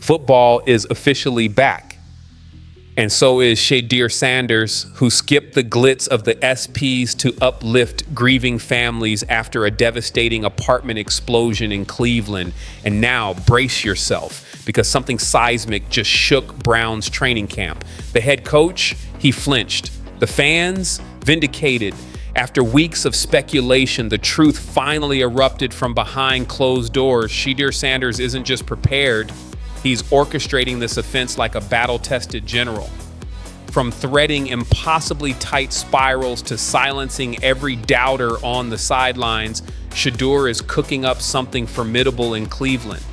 Football is officially back. And so is Shedeur Sanders, who skipped the glitz of the SPs to uplift grieving families after a devastating apartment explosion in Cleveland. And now brace yourself, because something seismic just shook Browns training camp. The head coach, he flinched. The fans, vindicated. After weeks of speculation, the truth finally erupted from behind closed doors. Shedeur Sanders isn't just prepared, he's orchestrating this offense like a battle-tested general. From threading impossibly tight spirals to silencing every doubter on the sidelines, Shedeur is cooking up something formidable in Cleveland.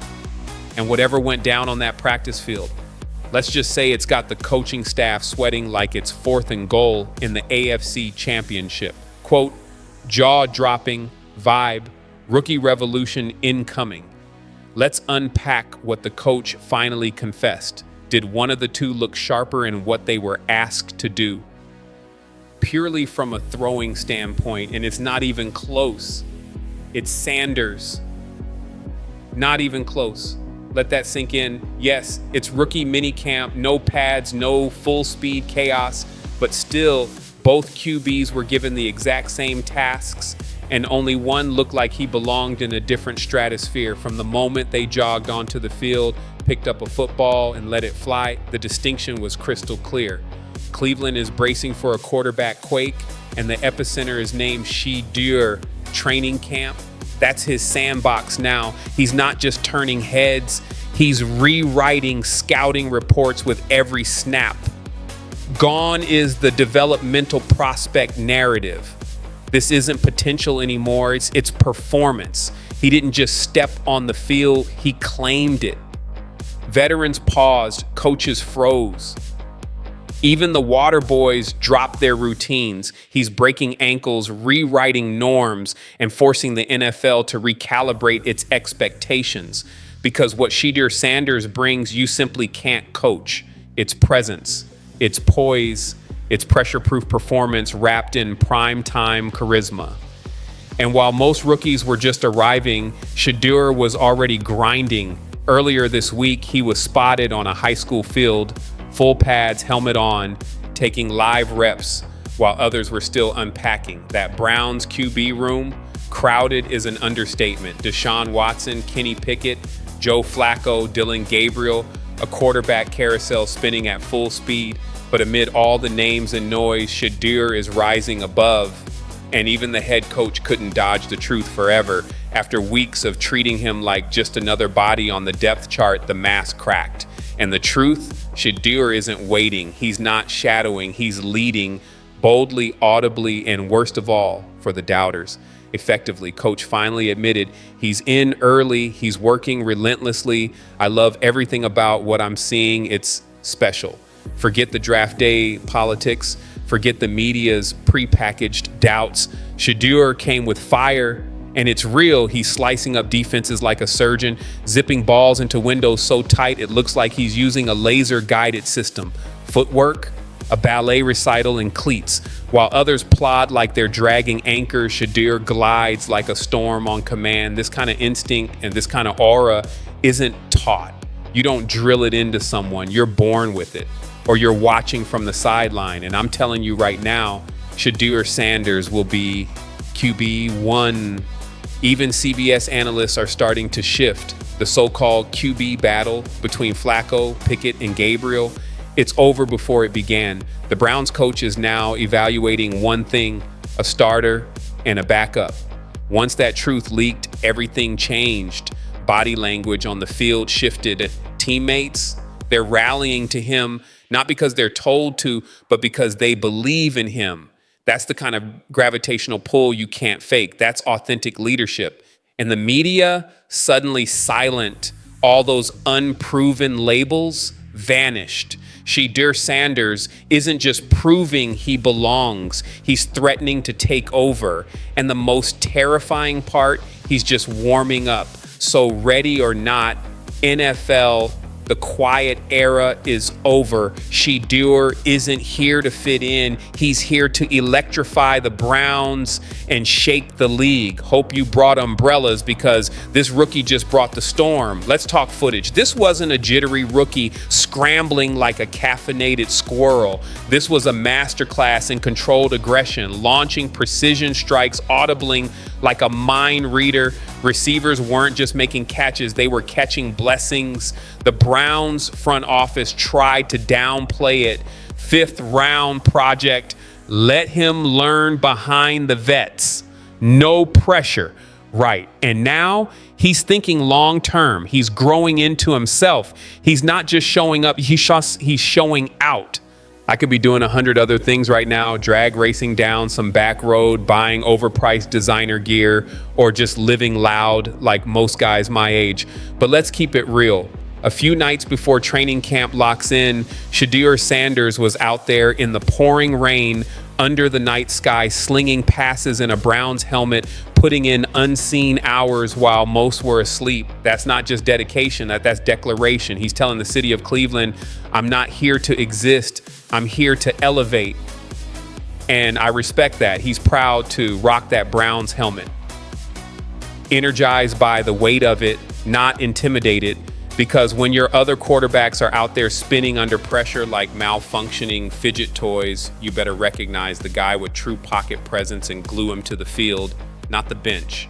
And whatever went down on that practice field, let's just say it's got the coaching staff sweating like it's 4th and goal in the AFC Championship. Quote, jaw-dropping vibe, rookie revolution incoming. Let's unpack what the coach finally confessed. Did one of the two look sharper in what they were asked to do? Purely from a throwing standpoint, and it's not even close. It's Sanders. Not even close. Let that sink in. Yes, it's rookie minicamp, no pads, no full speed chaos, but still, both QBs were given the exact same tasks, and only one looked like he belonged in a different stratosphere. From the moment they jogged onto the field, picked up a football, and let it fly, the distinction was crystal clear. Cleveland is bracing for a quarterback quake, and the epicenter is named Shedeur Training Camp. That's his sandbox now. He's not just turning heads, he's rewriting scouting reports with every snap. Gone is the developmental prospect narrative. This isn't potential anymore, it's performance. He didn't just step on the field, he claimed it. Veterans paused, coaches froze. Even the water boys dropped their routines. He's breaking ankles, rewriting norms, and forcing the NFL to recalibrate its expectations. Because what Shedeur Sanders brings, you simply can't coach. It's presence, it's poise, it's pressure-proof performance wrapped in prime-time charisma. And while most rookies were just arriving, Shedeur was already grinding. Earlier this week, he was spotted on a high school field, full pads, helmet on, taking live reps while others were still unpacking. That Browns QB room, crowded is an understatement. Deshaun Watson, Kenny Pickett, Joe Flacco, Dillon, Gabriel, a quarterback carousel spinning at full speed. But amid all the names and noise, Shedeur is rising above. And even the head coach couldn't dodge the truth forever. After weeks of treating him like just another body on the depth chart, the mask cracked. And the truth, Shedeur isn't waiting. He's not shadowing. He's leading boldly, audibly, and worst of all, for the doubters. Effectively, coach finally admitted he's in early. He's working relentlessly. I love everything about what I'm seeing. It's special. Forget the draft day politics. Forget the media's prepackaged doubts. Shedeur came with fire, and it's real. He's slicing up defenses like a surgeon, zipping balls into windows so tight it looks like he's using a laser-guided system. Footwork, a ballet recital in cleats. While others plod like they're dragging anchors, Shedeur glides like a storm on command. This kind of instinct and this kind of aura isn't taught. You don't drill it into someone. You're born with it. Or you're watching from the sideline. And I'm telling you right now, Shedeur Sanders will be QB1. Even CBS analysts are starting to shift. The so-called QB battle between Flacco, Pickett, and Gabriel, it's over before it began. The Browns coach is now evaluating one thing, a starter and a backup. Once that truth leaked, everything changed. Body language on the field shifted. Teammates, they're rallying to him, not because they're told to, but because they believe in him. That's the kind of gravitational pull you can't fake. That's authentic leadership. And the media, suddenly silent. All those unproven labels vanished. Shedeur Sanders isn't just proving he belongs, he's threatening to take over. And the most terrifying part, he's just warming up. So ready or not, NFL The quiet era is over. Shedeur isn't here to fit in. He's here to electrify the Browns and shake the league. Hope you brought umbrellas because this rookie just brought the storm. Let's talk footage. This wasn't a jittery rookie scrambling like a caffeinated squirrel. This was a masterclass in controlled aggression, launching precision strikes, audibling like a mind reader. Receivers weren't just making catches, they were catching blessings. The Browns front office tried to downplay it. 5th round project. Let him learn behind the vets. No pressure. Right. And now he's thinking long term. He's growing into himself. He's not just showing up, he's showing out. I could be doing 100 other things right now, drag racing down some back road, buying overpriced designer gear, or just living loud like most guys my age. But let's keep it real. A few nights before training camp locks in, Shedeur Sanders was out there in the pouring rain under the night sky, slinging passes in a Browns helmet, putting in unseen hours while most were asleep. That's not just dedication, that's declaration. He's telling the city of Cleveland, I'm not here to exist, I'm here to elevate. And I respect that. He's proud to rock that Browns helmet. Energized by the weight of it, not intimidated, because when your other quarterbacks are out there spinning under pressure like malfunctioning fidget toys, you better recognize the guy with true pocket presence and glue him to the field, not the bench.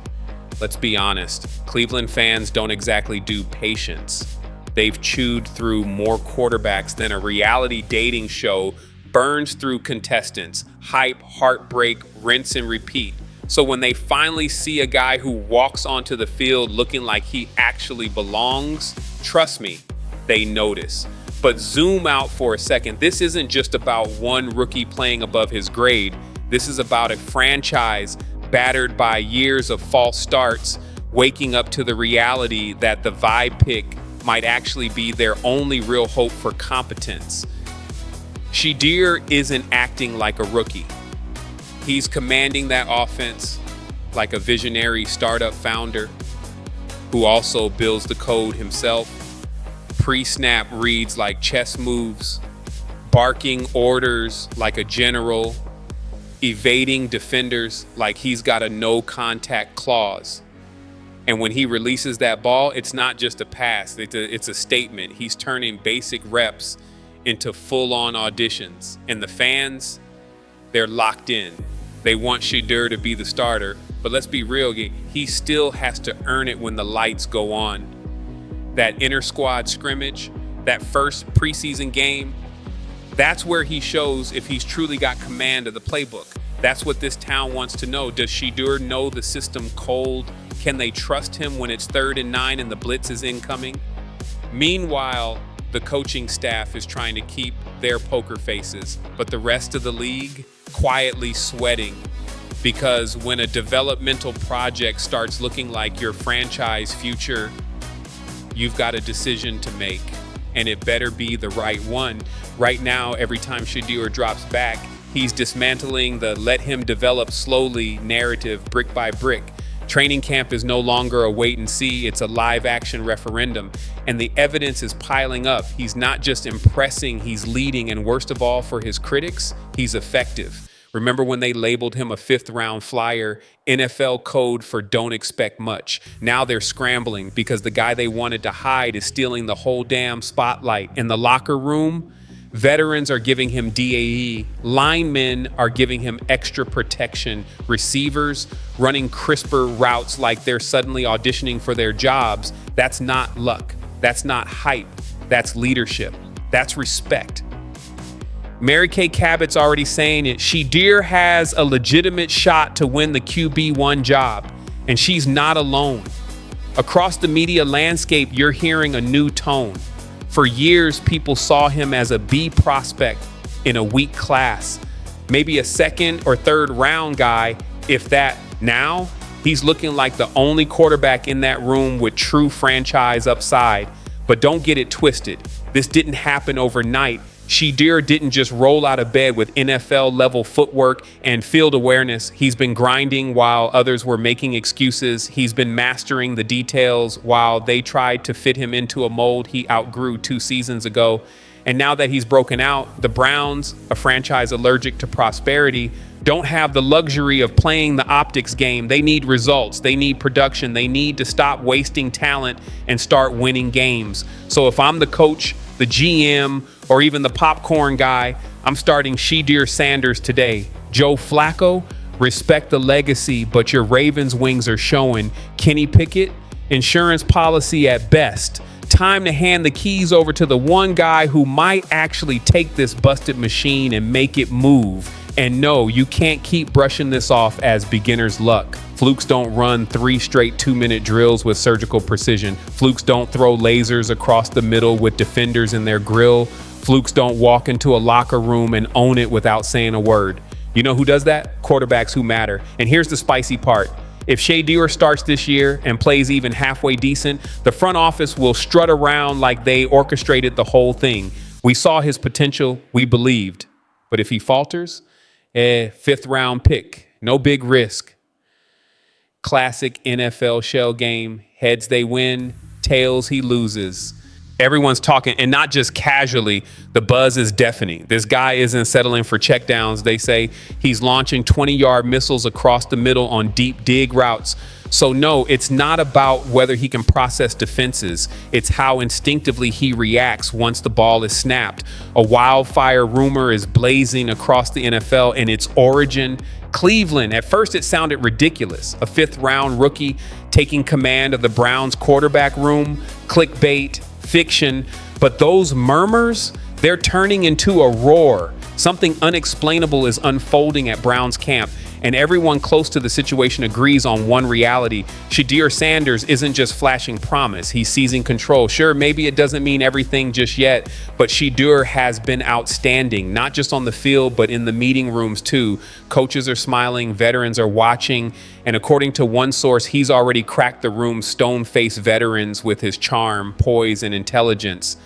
Let's be honest, Cleveland fans don't exactly do patience. They've chewed through more quarterbacks than a reality dating show burns through contestants. Hype, heartbreak, rinse and repeat. So when they finally see a guy who walks onto the field looking like he actually belongs, trust me, they notice. But zoom out for a second. This isn't just about one rookie playing above his grade. This is about a franchise battered by years of false starts, waking up to the reality that the vibe pick might actually be their only real hope for competence. Shedeur isn't acting like a rookie. He's commanding that offense like a visionary startup founder who also builds the code himself. Pre-snap reads like chess moves, barking orders like a general, evading defenders like he's got a no contact clause. And when he releases that ball, it's not just a pass, it's a statement. He's turning basic reps into full-on auditions. And the fans, they're locked in. They want Shedeur to be the starter, but let's be real, he still has to earn it when the lights go on. That inter-squad scrimmage, that first preseason game, that's where he shows if he's truly got command of the playbook. That's what this town wants to know. Does Shedeur know the system cold? Can they trust him when it's 3rd and 9 and the blitz is incoming? Meanwhile, the coaching staff is trying to keep their poker faces, but the rest of the league quietly sweating, because when a developmental project starts looking like your franchise future, you've got a decision to make, and it better be the right one. Right now, every time Shedeur drops back, he's dismantling the let him develop slowly narrative brick by brick. Training camp is no longer a wait and see, it's a live action referendum. And the evidence is piling up. He's not just impressing, he's leading. And worst of all for his critics, he's effective. Remember when they labeled him a 5th round flyer, NFL code for don't expect much. Now they're scrambling because the guy they wanted to hide is stealing the whole damn spotlight. In the locker room, veterans are giving him DAE. Linemen are giving him extra protection. Receivers running crisper routes like they're suddenly auditioning for their jobs. That's not luck. That's not hype. That's leadership. That's respect. Mary Kay Cabot's already saying it. Shedeur has a legitimate shot to win the QB1 job, and she's not alone. Across the media landscape, you're hearing a new tone. For years, people saw him as a B prospect in a weak class, maybe a 2nd or 3rd round guy, if that. Now, he's looking like the only quarterback in that room with true franchise upside. But don't get it twisted. This didn't happen overnight. Shedeur didn't just roll out of bed with NFL level footwork and field awareness. He's been grinding while others were making excuses. He's been mastering the details while they tried to fit him into a mold he outgrew 2 seasons ago. And now that he's broken out, the Browns, a franchise allergic to prosperity, don't have the luxury of playing the optics game. They need results. They need production. They need to stop wasting talent and start winning games. So if I'm the coach, the GM, or even the popcorn guy, I'm starting Shedeur Sanders today. Joe Flacco, respect the legacy, but your Ravens wings are showing. Kenny Pickett, insurance policy at best. Time to hand the keys over to the one guy who might actually take this busted machine and make it move. And no, you can't keep brushing this off as beginner's luck. Flukes don't run 3 straight 2-minute drills with surgical precision. Flukes don't throw lasers across the middle with defenders in their grill. Flukes don't walk into a locker room and own it without saying a word. You know who does that? Quarterbacks who matter. And here's the spicy part. If Shedeur starts this year and plays even halfway decent, the front office will strut around like they orchestrated the whole thing. We saw his potential, we believed. But if he falters, 5th round pick, no big risk. Classic NFL shell game. Heads they win, tails he loses. Everyone's talking, and not just casually. The buzz is deafening. This guy isn't settling for checkdowns. They say he's launching 20-yard missiles across the middle on deep dig routes. So no, it's not about whether he can process defenses. It's how instinctively he reacts once the ball is snapped. A wildfire rumor is blazing across the NFL, and its origin, Cleveland. At first it sounded ridiculous. A 5th round rookie taking command of the Browns quarterback room, clickbait, fiction, but those murmurs, they're turning into a roar. Something unexplainable is unfolding at Browns camp, and everyone close to the situation agrees on one reality. Shedeur Sanders isn't just flashing promise, he's seizing control. Sure, maybe it doesn't mean everything just yet, but Shedeur has been outstanding, not just on the field, but in the meeting rooms too. Coaches are smiling, veterans are watching, and according to one source, he's already cracked the room's stone-faced veterans with his charm, poise, and intelligence.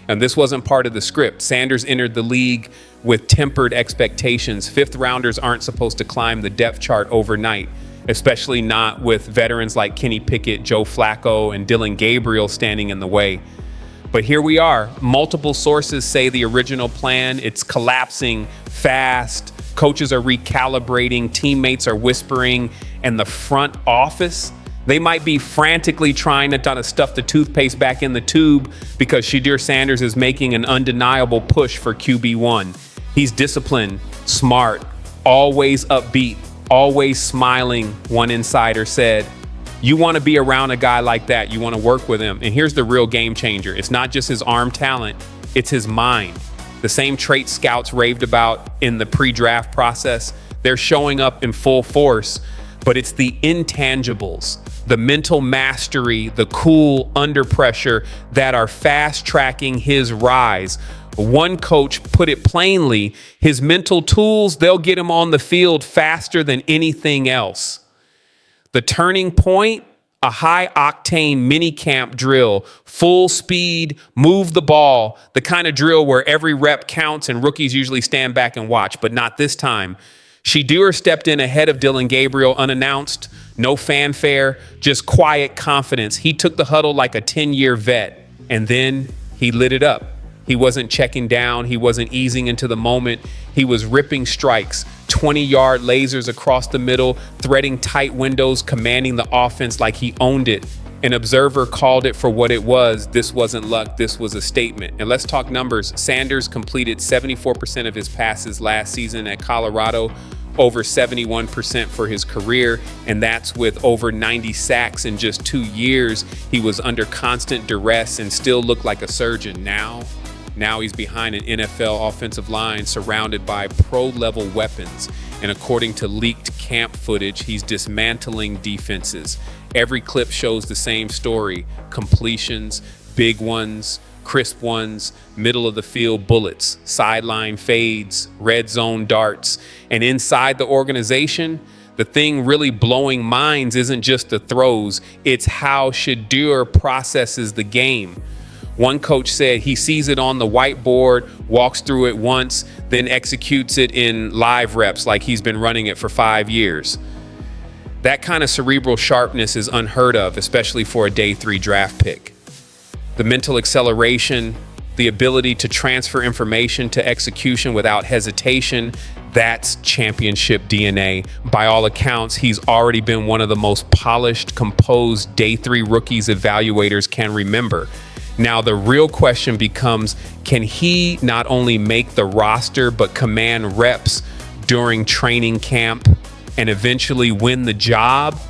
And this wasn't part of the script. Sanders entered the league with tempered expectations. 5th rounders aren't supposed to climb the depth chart overnight, especially not with veterans like Kenny Pickett, Joe Flacco, and Dillon Gabriel standing in the way. But here we are. Multiple sources say the original plan, it's collapsing fast. Coaches are recalibrating, teammates are whispering, and the front office, they might be frantically trying to stuff the toothpaste back in the tube because Shedeur Sanders is making an undeniable push for QB1. He's disciplined, smart, always upbeat, always smiling, one insider said. You want to be around a guy like that. You want to work with him. And here's the real game changer. It's not just his arm talent, it's his mind. The same traits scouts raved about in the pre-draft process, they're showing up in full force, but it's the intangibles, the mental mastery, the cool under pressure that are fast tracking his rise. One coach put it plainly, his mental tools, they'll get him on the field faster than anything else. The turning point, a high octane mini camp drill, full speed, move the ball, the kind of drill where every rep counts and rookies usually stand back and watch, but not this time. Shedeur stepped in ahead of Dillon Gabriel unannounced, no fanfare, just quiet confidence. He took the huddle like a 10-year vet, and then he lit it up. He wasn't checking down. He wasn't easing into the moment. He was ripping strikes, 20-yard lasers across the middle, threading tight windows, commanding the offense like he owned it. An observer called it for what it was. This wasn't luck. This was a statement. And let's talk numbers. Sanders completed 74% of his passes last season at Colorado, over 71% for his career, and that's with over 90 sacks in just 2 years. He was under constant duress and still looked like a surgeon. Now he's behind an NFL offensive line surrounded by pro-level weapons. And according to leaked camp footage, he's dismantling defenses. Every clip shows the same story: completions, big ones, crisp ones, middle of the field bullets, sideline fades, red zone darts. And inside the organization, the thing really blowing minds isn't just the throws, it's how Shedeur processes the game. One coach said he sees it on the whiteboard, walks through it once, then executes it in live reps like he's been running it for 5 years. That kind of cerebral sharpness is unheard of, especially for a day 3 draft pick. The mental acceleration, the ability to transfer information to execution without hesitation, that's championship DNA. By all accounts, he's already been one of the most polished, composed day 3 rookies evaluators can remember. Now, the real question becomes, can he not only make the roster, but command reps during training camp and eventually win the job?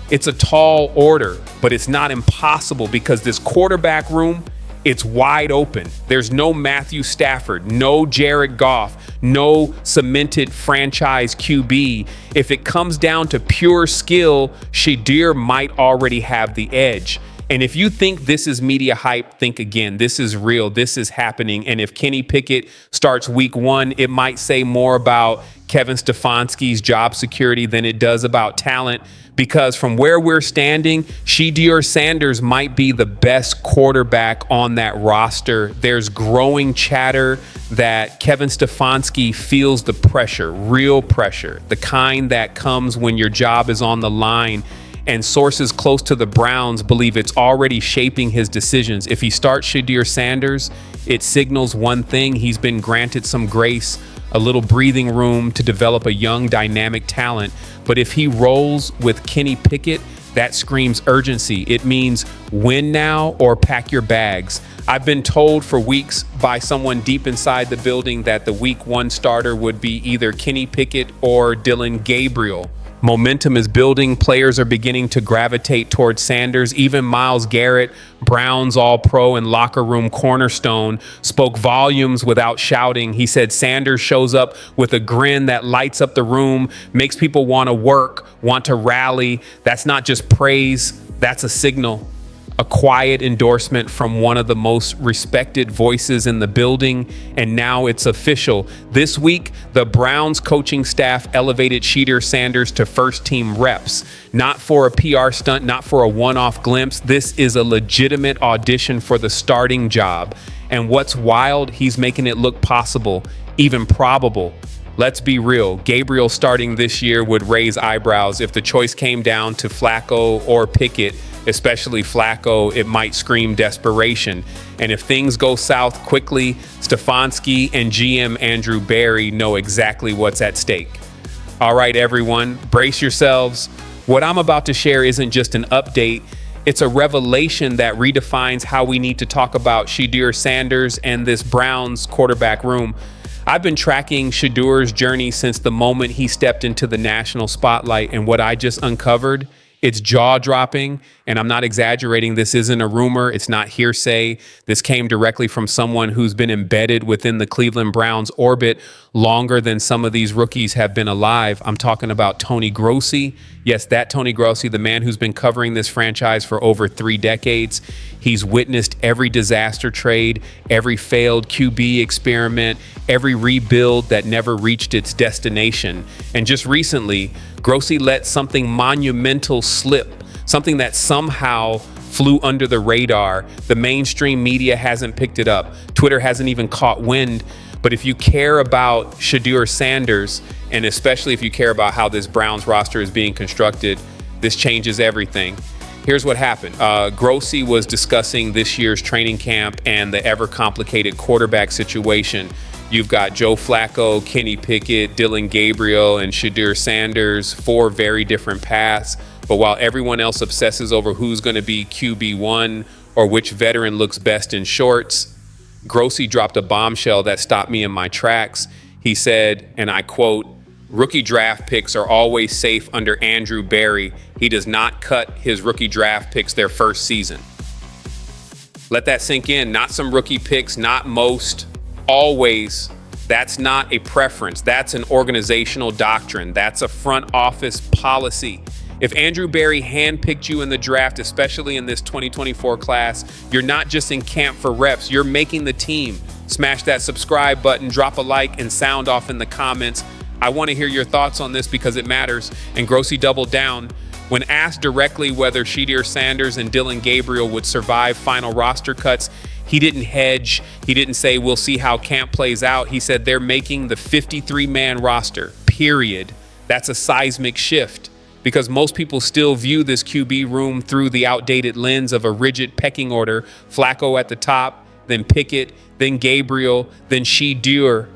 It's a tall order, but it's not impossible because this quarterback room, it's wide open. There's no Matthew Stafford, no Jared Goff, no cemented franchise QB. If it comes down to pure skill, Shedeur might already have the edge. And if you think this is media hype, think again. This is real. This is happening. And if Kenny Pickett starts week 1, it might say more about Kevin Stefanski's job security than it does about talent. Because from where we're standing, Shedeur Sanders might be the best quarterback on that roster. There's growing chatter that Kevin Stefanski feels the pressure, real pressure, the kind that comes when your job is on the line. And sources close to the Browns believe it's already shaping his decisions. If he starts Shedeur Sanders, it signals one thing: he's been granted some grace, a little breathing room to develop a young, dynamic talent. But if he rolls with Kenny Pickett, that screams urgency. It means win now or pack your bags. I've been told for weeks by someone deep inside the building that the week 1 starter would be either Kenny Pickett or Dillon Gabriel. Momentum is building. Players are beginning to gravitate towards Sanders. Even Myles Garrett, Browns All-Pro and locker room cornerstone, spoke volumes without shouting. He said Sanders shows up with a grin that lights up the room, makes people want to work, want to rally. That's not just praise, that's a signal. A quiet endorsement from one of the most respected voices in the building, and now it's official. This week, the Browns coaching staff elevated Shedeur Sanders to first-team reps. Not for a PR stunt, not for a one-off glimpse. This is a legitimate audition for the starting job. And what's wild, he's making it look possible, even probable. Let's be real, Gabriel starting this year would raise eyebrows. If the choice came down to Flacco or Pickett, especially Flacco, it might scream desperation. And if things go south quickly, Stefanski and GM Andrew Berry know exactly what's at stake. All right, everyone, brace yourselves. What I'm about to share isn't just an update. It's a revelation that redefines how we need to talk about Shedeur Sanders and this Browns quarterback room. I've been tracking Shedeur's journey since the moment he stepped into the national spotlight, and what I just uncovered, it's jaw-dropping, and I'm not exaggerating. This isn't a rumor. It's not hearsay. This came directly from someone who's been embedded within the Cleveland Browns orbit longer than some of these rookies have been alive. I'm talking about Tony Grossi. Yes, that Tony Grossi, the man who's been covering this franchise for over 3 decades. He's witnessed every disaster trade, every failed QB experiment, every rebuild that never reached its destination. And just recently, Grossi let something monumental slip, something that somehow flew under the radar. The mainstream media hasn't picked it up. Twitter hasn't even caught wind. But if you care about Shedeur Sanders, and especially if you care about how this Browns roster is being constructed, this changes everything. Here's what happened. Grossi was discussing this year's training camp and the ever-complicated quarterback situation. You've got Joe Flacco, Kenny Pickett, Dillon Gabriel, and Shedeur Sanders, 4 very different paths. But while everyone else obsesses over who's going to be QB1 or which veteran looks best in shorts, Grossi dropped a bombshell that stopped me in my tracks. He said, and I quote, "Rookie draft picks are always safe under Andrew Berry. He does not cut his rookie draft picks their first season." Let that sink in. Not some rookie picks, not most. Always. That's not a preference. That's an organizational doctrine. That's a front office policy. If Andrew Berry handpicked you in the draft, especially in this 2024 class, you're not just in camp for reps, you're making the team. Smash that subscribe button, drop a like, and sound off in the comments. I want to hear your thoughts on this because it matters. And Grossi doubled down. When asked directly whether Shedeur Sanders and Dillon Gabriel would survive final roster cuts, He didn't hedge. He didn't say, we'll see how camp plays out. He said they're making the 53-man roster, period. That's a seismic shift because most people still view this QB room through the outdated lens of a rigid pecking order. Flacco at the top, then Pickett, then Gabriel, then Shedeur.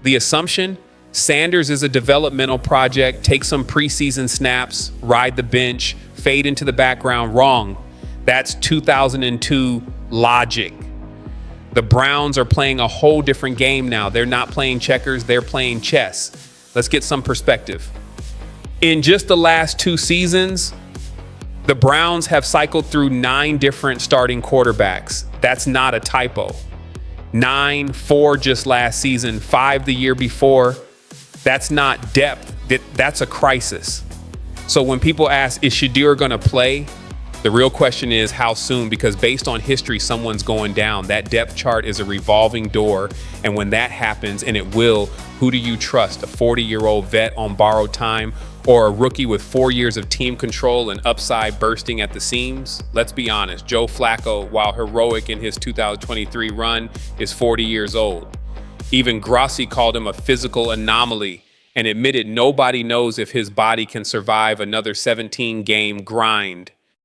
The assumption, Sanders is a developmental project, take some preseason snaps, ride the bench, fade into the background. Wrong. That's 2002 logic. The Browns are playing a whole different game now. They're not playing checkers, they're playing chess. Let's get some perspective. In just the last 2 seasons, the Browns have cycled through 9 different starting quarterbacks. That's not a typo. 9, 4 just last season, 5 the year before. That's not depth. That's a crisis. So when people ask, is Shedeur going to play? The real question is how soon, because based on history, someone's going down. That depth chart is a revolving door. And when that happens, and it will, who do you trust? A 40-year-old vet on borrowed time or a rookie with 4 years of team control and upside bursting at the seams? Let's be honest. Joe Flacco, while heroic in his 2023 run, is 40 years old. Even Grossi called him a physical anomaly and admitted nobody knows if his body can survive another 17-game grind.